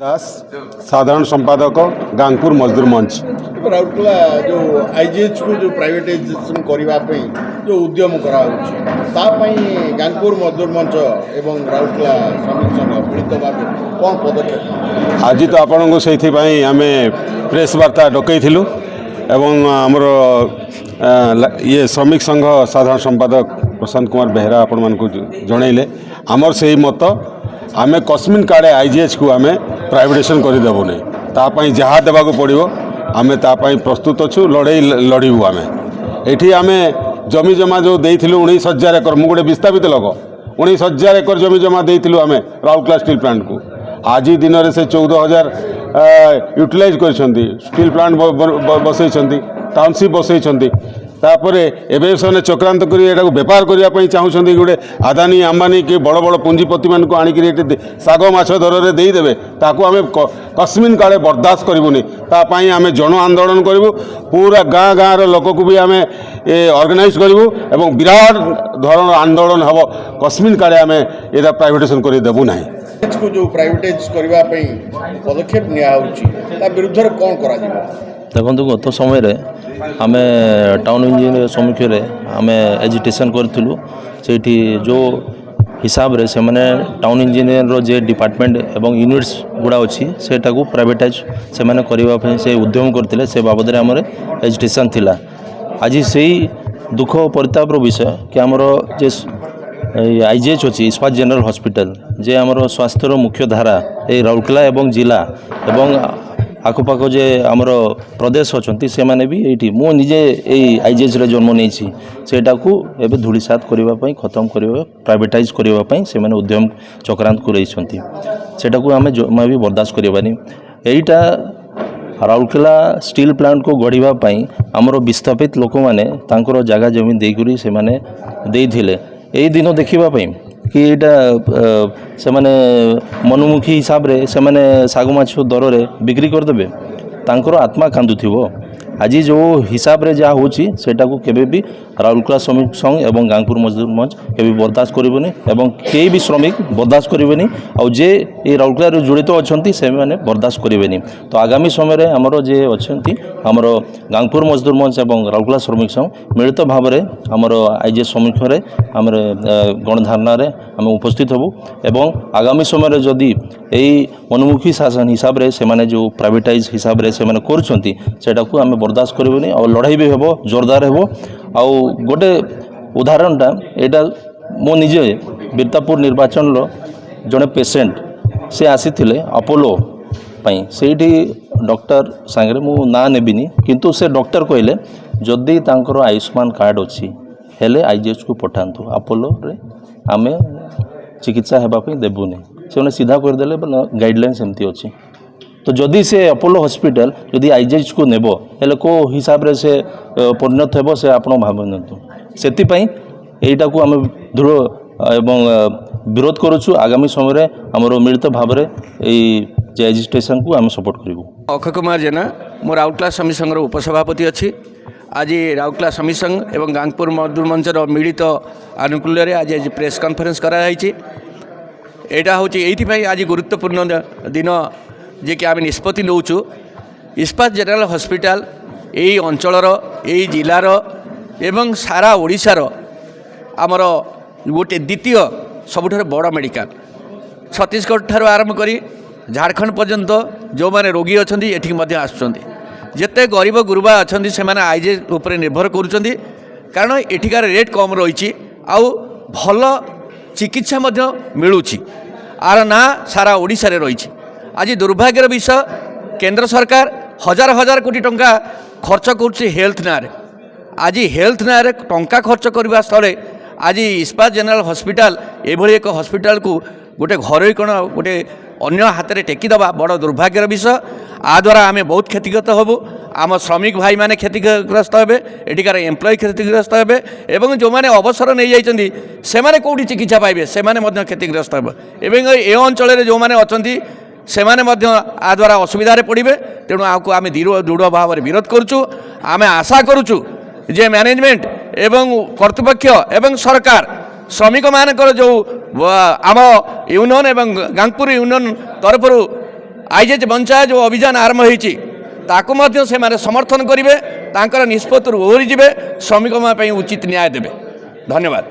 दास साधारण संपादक गांगपुर मजदूर मंच। राउरकेला जो आईजीएच को जो प्राइवेटाइजेशन करने जो उद्यम कराई गांगपुर मजदूर मंच एवं राउरकेला श्रमिक संघ मिलित भाव कौन पदक्षेप आज तो आपण को से आम प्रेस वार्ता डकईलु एवं आमर ये श्रमिक संघ साधारण संपादक प्रशांत कुमार बेहरा आपण मान जनइले आमर से मत आमे कस्मिन काड़े आईजीएच को आमे प्राइवेटाइजेशन करदेबू नहीं तापाई जहाँ देवाक पड़ो आमे तापाई प्रस्तुत अच्छु लड़े लड़ू आमे एठी आमे जमी जमा जो देइथिलु 19,000 एकर मु गोटे विस्थापित लोक 19,000 एकर जमी जमा देइथिलु आमे राउरकेला स्टील प्लांट को आज दिन में से 14,000 यूटिलाइज कर स्टील प्लांट बसई टाउनशिप बसई तापर एवं से चक्रांत कर बेपार करने चाहूँगी गोटे आदानी अंबानी कि बड़ बड़ पुंजीपति मान को आणिक शाग माछ दर में देदेवे ताकू आम कस्मिन काले बर्दाश्त करूनी तापाई आम जन आंदोलन करूँ पूरा गाँ गाँव लोक को भी आम ऑर्गेनाइज करूँ एवं विराट धरण आंदोलन हम कस्मिन काले आम यहाँ प्राइवेटाइजेशन करदेबू ना को जो प्राइवेटाइज करने पदक्षेप निया विरुद्ध कौन करा देखो गत समय आम टाउन इंजीनियर सम्मुखें आम एजिटेशन करूँ से जो हिसाब रे से माने टाउन इंजीनियर जे डिपार्टमेंट एवं यूनिट्स गुड़ा अच्छी से प्राइवेटाइज से माने करने से उद्यम करते से बाबद में आमर एजिटेशन थिला। आज से दुख परितापर विषय कि आमर जे आईजीएच अच्छी इस्पात जनरल हॉस्पिटल जे आमर स्वास्थ्यर मुख्य धारा ये राउरकेला एवं जिला एवं आखपाख जे आमर प्रदेश अच्छा से माने भी ये मु निजे आईजीएच रे जन्म नहीं सेटा को एबे धूलिसात करने खत्म करने प्राइवेटाइज करने से माने उद्यम चक्रांत करते सेटा को आम जमा भी बर्दाश्त करवानी यहीटा राउरकेला स्टील प्लांट को गढ़ापी आमर विस्थापित लोक मैंने तांकर जगह जमीन देकर से माने देइथिले यही दिन देखापी कि यहाँ से माने मनोमुखी हिसाब रे से माने साग माछ दर रे बिक्री करदेवे तांकर आत्मा कांदुथिबो। आज जो हिसाब रे जहाँ होची सेटा को केबे भी राउरकेला श्रमिक संघ एवं गांगपुर मजदूर मंच केबे बर्दाश्त करिवनी एवं कई भी श्रमिक बर्दाश्त करिवनी और जे ये राउरकेला रे जड़ित अछंती से माने बर्दाश्त करिवनी। तो आगामी समय रे हमरो जे अछंती हमरो गांगपुर मजदूर मंच एवं राउरकेला श्रमिक संघ मिलित भाव रे हमरो आईजीएच सम्मुखें रे हमरे गणधारणा रे हम उपस्थित हबु एवं आगामी समय रे जदि यही मनोमुखी शासन हिसाब रे से माने जो प्राइवेटाइज हिसाब रे से माने करछंती सेटा को आम बर्दाश्त करबनी और लड़ाई भी हेबो जोरदार हेबो। आउ गोटे उदाहरणटा एटा मो निजे बीरतापुर निर्वाचन लो जड़े पेसेंट से आसीथिले अपोलो पाई सेठी डॉक्टर सांगरे मु ना नेबिनी किंतु से डॉक्टर कहले जदि तांकर आयुष्मान कार्ड अच्छी हेले आईजीएच को पठांतु अपोलो रे आमे चिकित्सा हेबा पई देबुनी से सीधा करदेले गाइडलाइंस एमती अच्छी। तो जदि से अपोलो हॉस्पिटल जदि आईजीएच को नेब हेले को हिसाब रे से परिणत हेब से आपण भावतु से यहीटा को आम दृढ़ एवं विरोध करुचु। आगामी समय आमर मिलित भाव में एजिटेशन को आम सपोर्ट करूँ। अक्षय कुमार जेना मो राउरकेला श्रमिक संघर उपसभापति अच्छी। आज राउरकेला श्रमिक संघ एवं गांगपुर मजदूर मंचर मिलित आनुकूल्य आज प्रेस कॉन्फ्रेंस कराई। यहाँ हूँ ये आज गुरुत्वपूर्ण दिन जे कि आम निष्पत्ति नौचु इस्पात जनरल हॉस्पिटल यही अंचलर यही जिलार एवं सारा ओडिशार आमर गोटे द्वितीय सबुठ बड़ मेडिकल छत्तीसगढ़ ठार आरंभ करी झारखंड पर्यंत जो माने रोगी अच्छा ये आसुँच जिते गरीब गुरुबा अच्छा से आईजीएच उपर निर्भर करुँच कारण एठिकार रेट कम रही आउ भल चिकित्सा मिलूँ आर ना सारा ओडिशा रे रही। आज दुर्भाग्यर विषय केंद्र सरकार हजार हजार कोटी टंका खर्च कर हेल्थ ना आज हेल्थ ना टंका खर्च करने स्थले आज इस्पात जनरल हॉस्पिटल एभली एक हॉस्पिटल को गोटे घर कौन गोटे अन्य हाथ में टेकीदबा बड़ दुर्भाग्यर विषय। आ द्वारा आम बहुत क्षतिग्रस्त हबू आम श्रमिक भाई मैंने क्षतिग्रस्त हे एଠିकार एम्प्लॉय क्षतिग्रस्त हे एवं जो मैंने अवसर नहीं जाइछन्ती से माने कोठी चिकित्सा पाइबे से माने मध्य क्षतिग्रस्त हे एवं ए अंचल जो मैंने अछन्ती से माने मध्य आ द्वारा असुविधा पड़े। तेणु आपको आम दृढ़ भाव में विरोध करुचु। आम आशा करुचु जे मैनेजमेंट एवं कर्तृपक्ष एवं सरकार श्रमिक मानकर जो आम यूनियन एवं गांगपुर यूनियन तरफ ଆଇଜେଏଚ୍ ବଞ୍ଚାଅ ଯେଉଁ ଅଭିଯାନ ଆରମ୍ଭ ହୋଇଛି ତାକୁ ମଧ୍ୟ ସେମାନେ ସମର୍ଥନ କରିବେ, ତାଙ୍କର ନିଷ୍ପତ୍ତିରୁ ଓହରିଯିବେ, ଶ୍ରମିକମାନଙ୍କ ପାଇଁ ଉଚିତ ନ୍ୟାୟ ଦେବେ। ଧନ୍ୟବାଦ।